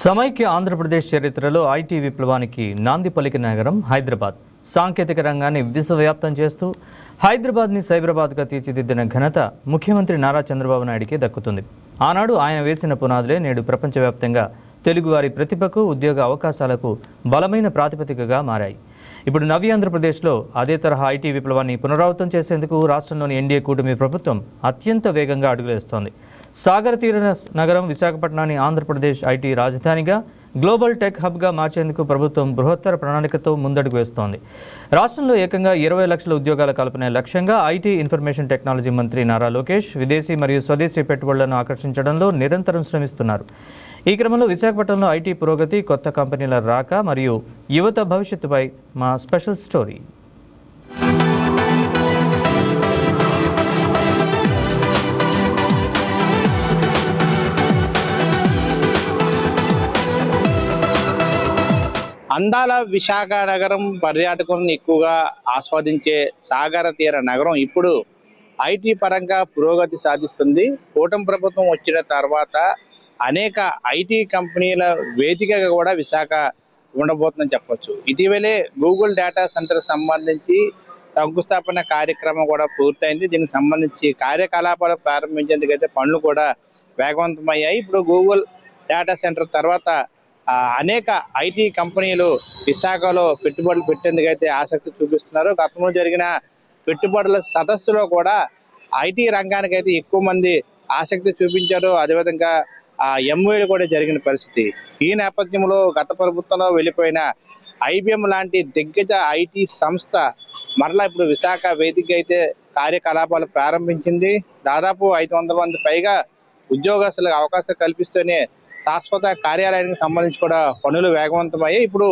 సమైక్య ఆంధ్రప్రదేశ్ చరిత్రలో ఐటీ విప్లవానికి నాంది పలికిన నగరం హైదరాబాద్. సాంకేతిక రంగాన్ని విశ్వవ్యాప్తం చేస్తూ హైదరాబాద్ని సైబరాబాద్గా తీర్చిదిద్దిన ఘనత ముఖ్యమంత్రి నారా చంద్రబాబు నాయుడికి దక్కుతుంది. ఆనాడు ఆయన వేసిన పునాదులే నేడు ప్రపంచవ్యాప్తంగా తెలుగువారి ప్రతిభకు, ఉద్యోగ అవకాశాలకు బలమైన ప్రాతిపదికగా మారాయి. ఇప్పుడు నవ్య ఆంధ్రప్రదేశ్లో అదే తరహా ఐటీ విప్లవాన్ని పునరావృతం చేసేందుకు రాష్ట్రంలోని ఎన్డీఏ కూటమి ప్రభుత్వం అత్యంత వేగంగా అడుగులేస్తోంది. సాగర తీర నగరం విశాఖపట్నాన్ని ఆంధ్రప్రదేశ్ ఐటీ రాజధానిగా, గ్లోబల్ టెక్ హబ్గా మార్చేందుకు ప్రభుత్వం బృహత్తర ప్రణాళికతో ముందడుగు వేస్తోంది. రాష్ట్రంలో ఏకంగా 20 లక్షల ఉద్యోగాల కల్పనే లక్ష్యంగా ఐటీ ఇన్ఫర్మేషన్ టెక్నాలజీ మంత్రి నారా లోకేష్ విదేశీ మరియు స్వదేశీ పెట్టుబడులను ఆకర్షించడంలో నిరంతరం శ్రమిస్తున్నారు. ఈ క్రమంలో విశాఖపట్నంలో ఐటీ పురోగతి, కొత్త కంపెనీల రాక మరియు యువత భవిష్యత్తుపై మా స్పెషల్ స్టోరీ. అందాల విశాఖ నగరం పర్యాటకులను ఎక్కువగా ఆస్వాదించే సాగర తీర నగరం ఇప్పుడు ఐటీ పరంగా పురోగతి సాధిస్తుంది. కూటమి ప్రభుత్వం వచ్చిన తర్వాత అనేక ఐటీ కంపెనీల వేదికగా కూడా విశాఖ ఉండబోతుందని చెప్పొచ్చు. ఇటీవలే గూగుల్ డేటా సెంటర్ సంబంధించి శంకుస్థాపన కార్యక్రమం కూడా పూర్తయింది. దీనికి సంబంధించి కార్యకలాపాలు ప్రారంభించేందుకైతే పనులు కూడా వేగవంతమయ్యాయి. ఇప్పుడు గూగుల్ డేటా సెంటర్ తర్వాత అనేక ఐటీ కంపెనీలు విశాఖలో పెట్టుబడులు పెట్టేందుకైతే ఆసక్తి చూపిస్తున్నారు. గతంలో జరిగిన పెట్టుబడుల సదస్సులో కూడా ఐటీ రంగానికి అయితే ఎక్కువ మంది ఆసక్తి చూపించారు. అదేవిధంగా ఎంఓఏలు కూడా జరిగిన పరిస్థితి. ఈ నేపథ్యంలో గత ప్రభుత్వంలో వెళ్ళిపోయిన ఐబిఎం లాంటి దిగ్గజ ఐటీ సంస్థ మరలా ఇప్పుడు విశాఖ వేదిక అయితే కార్యకలాపాలు ప్రారంభించింది. దాదాపు 500 మంది పైగా ఉద్యోగస్తులకు అవకాశం కల్పిస్తూనే శాశ్వత కార్యాలయానికి సంబంధించి కూడా పనులు వేగవంతమయ్యాయి. ఇప్పుడు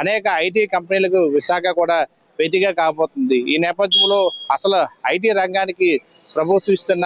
అనేక ఐటీ కంపెనీలకు విశాఖ కూడా వేదికగా కాబోతుంది. ఈ నేపథ్యంలో అసలు ఐటీ రంగానికి ప్రభుత్వం ఇస్తున్న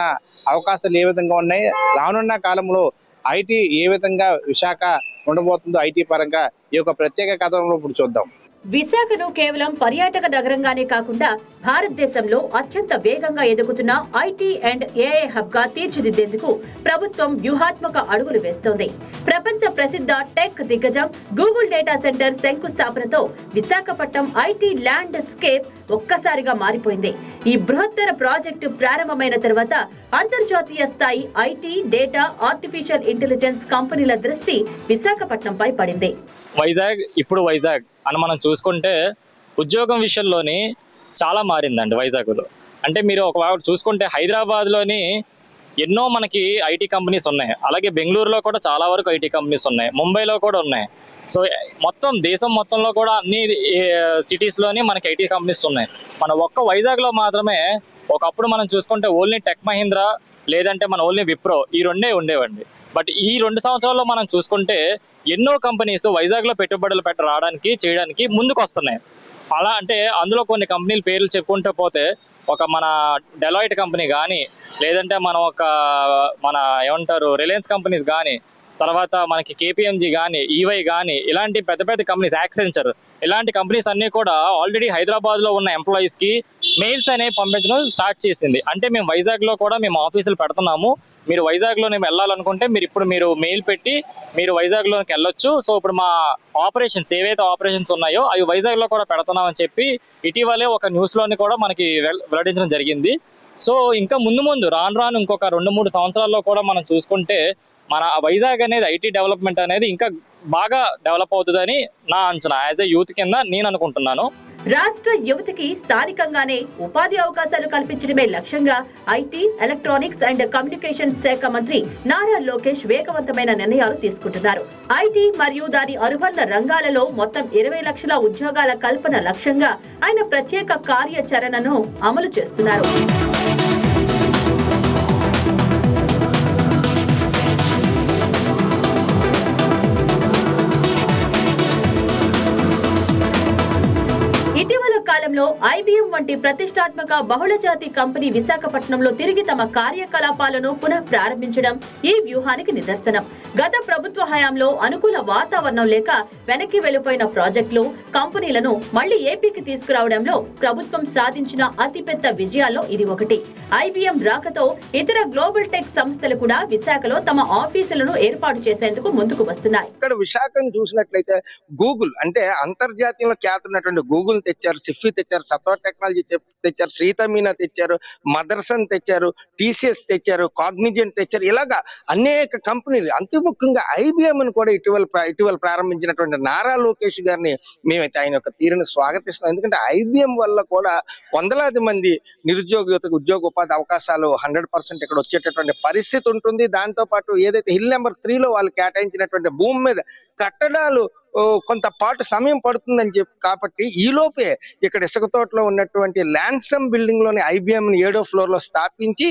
అవకాశాలు ఏ విధంగా ఉన్నాయి, రానున్న కాలంలో ఐటీ ఏ విధంగా విశాఖ ఉండబోతుందో ఐటీ పరంగా ఈ యొక్క ప్రత్యేక కథనంలో ఇప్పుడు చూద్దాం. విశాఖను కేవలం పర్యాటక నగరంగానే కాకుండా భారతదేశంలో అత్యంత వేగంగా ఎదుగుతున్న ఐటీ అండ్ ఏఐ హబ్ గా తీర్చిదిద్దేందుకు ప్రభుత్వం వ్యూహాత్మక అడుగులు వేస్తోంది. ప్రపంచ ప్రసిద్ధ టెక్ దిగ్గజం గూగుల్ డేటా సెంటర్ శంకుస్థాపనతో విశాఖపట్నం ఐటీ ల్యాండ్ స్కేప్ ఒక్కసారిగా మారిపోయింది. ఈ బృహత్తర ప్రాజెక్టు ప్రారంభమైన తర్వాత అంతర్జాతీయ స్థాయి ఐటీ, డేటా, ఆర్టిఫిషియల్ ఇంటెలిజెన్స్ కంపెనీల దృష్టి విశాఖపట్నంపై పడింది. వైజాగ్ అని మనం చూసుకుంటే ఉద్యోగం విషయంలోని చాలా మారిందండి వైజాగ్లో. అంటే మీరు ఒకవేళ చూసుకుంటే హైదరాబాద్లోని ఎన్నో మనకి ఐటీ కంపెనీస్ ఉన్నాయి, అలాగే బెంగళూరులో కూడా చాలా వరకు ఐటీ కంపెనీస్ ఉన్నాయి, ముంబైలో కూడా ఉన్నాయి. సో మొత్తం దేశం మొత్తంలో కూడా అన్ని సిటీస్లోని మనకి ఐటీ కంపెనీస్ ఉన్నాయి. మన ఒక్క వైజాగ్లో మాత్రమే ఒకప్పుడు మనం చూసుకుంటే ఓన్లీ టెక్ మహీంద్రా లేదంటే మన ఓన్లీ విప్రో ఈ రెండే ఉండేవండి. బట్ ఈ 2 సంవత్సరాల్లో మనం చూసుకుంటే ఎన్నో కంపెనీస్ వైజాగ్లో పెట్టుబడులు రావడానికి చేయడానికి ముందుకు వస్తున్నాయి. అలా అంటే అందులో కొన్ని కంపెనీల పేర్లు చెప్పుకుంటూ పోతే ఒక మన డెలాయిట్ కంపెనీ కానీ, లేదంటే మన ఏమంటారు రిలయన్స్ కంపెనీస్ కానీ, తర్వాత మనకి కేపీఎంజీ కానీ, ఈవై కానీ, ఇలాంటి పెద్ద పెద్ద కంపెనీస్, యాక్సెంచర్ ఇలాంటి కంపెనీస్ అన్నీ కూడా ఆల్రెడీ హైదరాబాద్లో ఉన్న ఎంప్లాయీస్కి మెయిల్స్ అనేవి పంపించడం స్టార్ట్ చేసింది. అంటే మేము వైజాగ్లో కూడా మేము ఆఫీసులు పెడుతున్నాము, మీరు వైజాగ్లో నేను వెళ్ళాలనుకుంటే మీరు మెయిల్ పెట్టి మీరు వైజాగ్లోకి వెళ్ళొచ్చు. సో ఇప్పుడు మా ఆపరేషన్స్ ఏవైతే ఆపరేషన్స్ ఉన్నాయో అవి వైజాగ్లో కూడా పెడుతున్నామని చెప్పి ఇటీవలే ఒక న్యూస్లోని కూడా మనకి వెల్లడించడం జరిగింది. సో ఇంకా ముందు రాను ఇంకొక 2-3 సంవత్సరాల్లో కూడా మనం చూసుకుంటే మన వైజాగ్ అనేది ఐటీ డెవలప్మెంట్ అనేది ఇంకా బాగా డెవలప్ అవుతుందని నా అంచనా. యాజ్ ఎ యూత్ కింద నేను అనుకుంటున్నాను. రాష్ట్ర యువతకి స్థానికంగానే ఉపాధి అవకాశాలు కల్పించడమే లక్ష్యంగా ఐటీ, ఎలక్ట్రానిక్స్ అండ్ కమ్యూనికేషన్ శాఖ మంత్రి నారా లోకేష్ వేగవంతమైన నిర్ణయాలు తీసుకుంటున్నారు. ఐటీ మరియు దాని అనుబంధ రంగాలలో మొత్తం 20 లక్షల ఉద్యోగాల కల్పన లక్ష్యంగా ఆయన ప్రత్యేక కార్యాచరణను అమలు చేస్తున్నారు. నేపథ్యంలో ఐబీఎం వంటి ప్రతిష్టాత్మక బహుళజాతి కంపెనీ విశాఖపట్నంలో తిరిగి తమ కార్యకలాపాలను పునః ప్రారంభించడం ఈ వ్యూహానికి నిదర్శనం. గత ప్రభుత్వ హయాంలో అనుకూల వాతావరణం లేక వెనక్కి వెళ్లిపోయిన ప్రాజెక్టులు, కంపెనీలను మళ్లీ ఏపీకి తీసుకురావడంలో ప్రభుత్వం సాధించిన అతిపెద్ద విజయాల్లో ఇది ఒకటి. ఐబీఎం రాకతో ఇతర గ్లోబల్ టెక్ సంస్థలు కూడా విశాఖలో తమ ఆఫీసులను ఏర్పాటు చేసేందుకు ముందుకు వస్తున్నాయి. ఇక్కడ విశాఖను చూసినట్లయితే గూగుల్ అంటే అంతర్జాతీయంలో ఖ్యాతి ఉన్నటువంటి గూగుల్ తెచ్చారు, సిఫీ తెచ్చారు, సత్వ టెక్నాలజీ తెచ్చారు, శ్రీతమీనా తెచ్చారు, మదర్సన్ తెచ్చారు, టీసీఎస్ తెచ్చారు, కాగ్నిజెంట్ తెచ్చారు. ఇలాగా అనేక కంపెనీలు, అంతే ముఖ్యంగా ఐబీఎం కూడా ఇటీవల ప్రారంభించినటువంటి నారా లోకేష్ గారిని మేమైతే ఆయన యొక్క తీరుని స్వాగతిస్తున్నాం. ఎందుకంటే ఐబీఎం వల్ల కూడా వందలాది మంది నిరుద్యోగ యువతకు ఉద్యోగ ఉపాధి అవకాశాలు 100% ఇక్కడ వచ్చేటటువంటి పరిస్థితి ఉంటుంది. దాంతో పాటు ఏదైతే హిల్ నెంబర్ 3లో వాళ్ళు కేటాయించినటువంటి భూమి మీద కట్టడాలు కొంత పాటు సమయం పడుతుందని చెప్పి కాబట్టి ఈ లోపే ఇక్కడ ఇసుక తోటలో ఉన్నటువంటి ల్యాన్సమ్ బిల్డింగ్ లోని ఐబీఎం 7వ ఫ్లోర్ లో స్థాపించి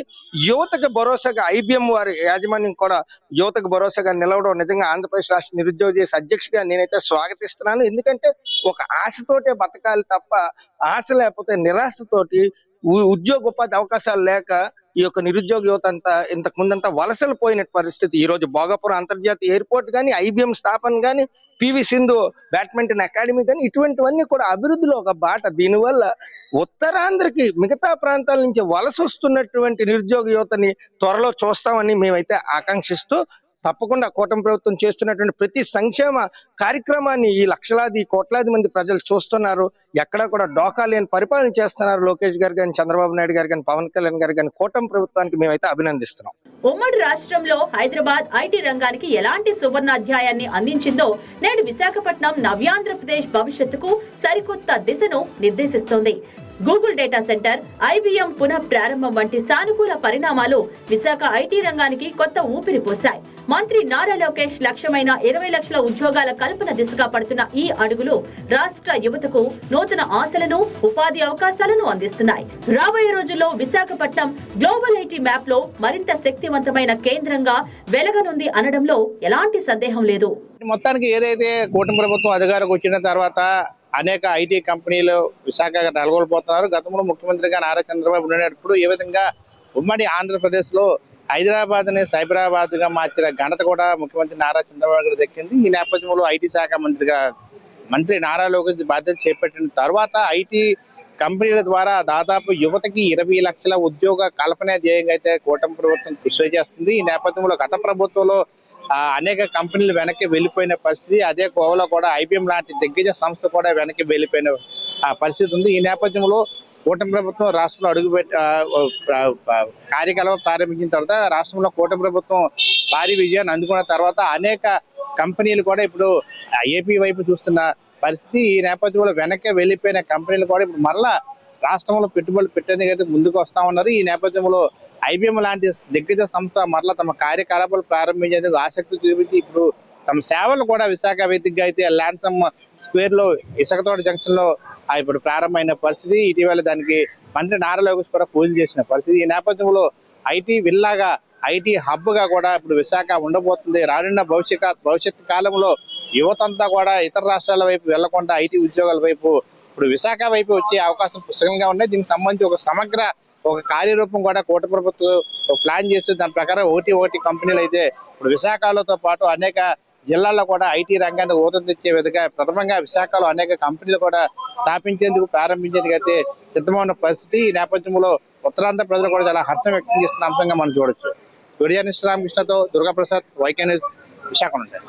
యువతకు భరోసాగా ఐబీఎం వారి యాజమాన్యం కూడా యువతకు భరోసాగా నిలవడం నిజంగా ఆంధ్రప్రదేశ్ రాష్ట్ర నిరుద్యోగ చేసే అధ్యక్షుడిగా నేనైతే స్వాగతిస్తున్నాను. ఎందుకంటే ఒక ఆశతోటే బతకాలి తప్ప ఆశ లేకపోతే నిరాశతోటి ఉద్యోగ ఉపాధి అవకాశాలు లేక ఈ యొక్క నిరుద్యోగ యువత అంతా ఇంతకు ముందంతా వలసలు పోయిన పరిస్థితి. ఈ రోజు భోగాపురం అంతర్జాతీయ ఎయిర్పోర్ట్ కానీ, ఐబీఎం స్థాపన కానీ, పివి సింధు బ్యాడ్మింటన్ అకాడమీ కానీ ఇటువంటివన్నీ కూడా అభివృద్ధిలో ఒక బాట. దీనివల్ల ఉత్తరాంధ్రకి మిగతా ప్రాంతాల నుంచి వలస వస్తున్నటువంటి నిరుద్యోగ యువతని త్వరలో చూస్తామని మేమైతే ఆకాంక్షిస్తూ తప్పకుండా కూటమి ప్రభుత్వం చేస్తున్నటువంటి ప్రతి సంక్షేమ కార్యక్రమాన్ని ఈ లక్షలాది కోట్లాది మంది ప్రజలు చూస్తున్నారు. ఎక్కడా కూడా డోకా లేని పరిపాలన చేస్తున్నారు. లోకేష్ గారు కానీ, చంద్రబాబు నాయుడు గారు కానీ, పవన్ కళ్యాణ్ గారు కానీ కూటమి ప్రభుత్వానికి మేమైతే అభినందిస్తున్నాం. ఉమ్మడి రాష్ట్రంలో హైదరాబాద్ ఐటీ రంగానికి ఎలాంటి సువర్ణాధ్యాయాన్ని అందించిందో నేడు విశాఖపట్నం నవ్యాంధ్రప్రదేశ్ భవిష్యత్తుకు సరికొత్త దిశను నిర్దేశిస్తోంది. గూగుల్ డేటా సెంటర్, ఐబీఎం పునః ప్రారంభం వంటి సానుకూల పరిణామాలు విశాఖ ఐటీ రంగానికి కొత్త ఊపిరి పోశాయి. మంత్రి నారా లోకేష్ లక్ష్యమైన 20 లక్షల ఉద్యోగాల కల్పన దిశగా పడుతున్న ఈ అడుగులు రాష్ట్ర యువతకు నూతన ఆశలను, ఉపాధి అవకాశాలను అందిస్తున్నాయి. రాబోయే రోజుల్లో విశాఖపట్నం గ్లోబల్ ఐటీ మ్యాప్ లో మరింత శక్తివంతమైన కేంద్రంగా వెలగనుంది అనడంలో ఎలాంటి సందేహం లేదు. మొత్తానికి ఏదైతే కూటమి ప్రభుత్వం అధికారికి వచ్చిన తర్వాత అనేక ఐటీ కంపెనీలు విశాఖ నెలకొల్పోతున్నారు. గతంలో ముఖ్యమంత్రిగా నారా చంద్రబాబు ఉండేటప్పుడు ఏ విధంగా ఉమ్మడి ఆంధ్రప్రదేశ్ లో హైదరాబాద్ ని సైబరాబాద్ గా మార్చిన ఘనత కూడా ముఖ్యమంత్రి నారా చంద్రబాబు గారు దక్కింది. ఈ నేపథ్యంలో ఐటీ శాఖ మంత్రి నారా లోకేష్ బాధ్యత చేపట్టిన తర్వాత ఐటీ కంపెనీల ద్వారా దాదాపు యువతకి 20 లక్షల ఉద్యోగ కల్పన ధ్యేయంగా అయితే కూటమి ప్రభుత్వం కృషి చేస్తుంది. ఈ నేపథ్యంలో గత ప్రభుత్వంలో అనేక కంపెనీలు వెనక్కి వెళ్ళిపోయిన పరిస్థితి, అదే కోవలో కూడా ఐబీఎం లాంటి దిగ్గజ సంస్థ కూడా వెనక్కి వెళ్ళిపోయిన పరిస్థితి ఉంది. ఈ నేపథ్యంలో కూటమి ప్రభుత్వం రాష్ట్రంలో అడుగుపెట్టి కార్యకలాపం ప్రారంభించిన తర్వాత రాష్ట్రంలో కూటమి ప్రభుత్వం భారీ విజయాన్ని అందుకున్న తర్వాత అనేక కంపెనీలు కూడా ఇప్పుడు ఏపీ వైపు చూస్తున్న పరిస్థితి. ఈ నేపథ్యంలో వెనక్కి వెళ్ళిపోయిన కంపెనీలు కూడా ఇప్పుడు మరలా రాష్ట్రంలో పెట్టుబడులు పెట్టేందుకు అయితే ముందుకు వస్తా ఉన్నారు. ఈ నేపథ్యంలో ఐబీఎం లాంటి దిగ్గజ సంస్థ మరలా తమ కార్యకలాపాలు ప్రారంభించేందుకు ఆసక్తి చూపించి ఇప్పుడు తమ సేవలు కూడా విశాఖ వేదికగా అయితే ల్యాన్సమ్ స్క్వేర్ లో ఇసుకతోట జంక్షన్ లో ఇప్పుడు ప్రారంభమైన పరిస్థితి. ఇటీవల దానికి మంత్రి నారా లోకేష్ కూడా పూజలు చేసిన పరిస్థితి. ఈ నేపథ్యంలో ఐటీ విల్లాగా, ఐటీ హబ్ గా కూడా ఇప్పుడు విశాఖ ఉండబోతుంది. రానున్న భవిష్యత్ కాలంలో యువతంతా కూడా ఇతర రాష్ట్రాల వైపు వెళ్లకుండా ఐటీ ఉద్యోగాల వైపు ఇప్పుడు విశాఖ వైపు వచ్చే అవకాశం పుష్కలంగా ఉన్నాయి. దీనికి సంబంధించి ఒక సమగ్ర కార్యరూపం కూడా కూటమి ప్రభుత్వం ప్లాన్ చేసి దాని ప్రకారం ఒకటి కంపెనీలు అయితే ఇప్పుడు విశాఖలతో పాటు అనేక జిల్లాల్లో కూడా ఐటీ రంగాన్ని ఊతం తెచ్చే విధంగా ప్రథమంగా విశాఖలో అనేక కంపెనీలు కూడా స్థాపించేందుకు ప్రారంభించేందుకు అయితే సిద్ధమైన పరిస్థితి. ఈ నేపథ్యంలో ఉత్తరాంధ్ర ప్రజలు కూడా చాలా హర్షం వ్యక్తం చేస్తున్న అంశంగా మనం చూడొచ్చు. వీడియో జర్నలిస్ట్ రామకృష్ణతో దుర్గాప్రసాద్, వైకే న్యూస్, విశాఖ ఉంటాయి.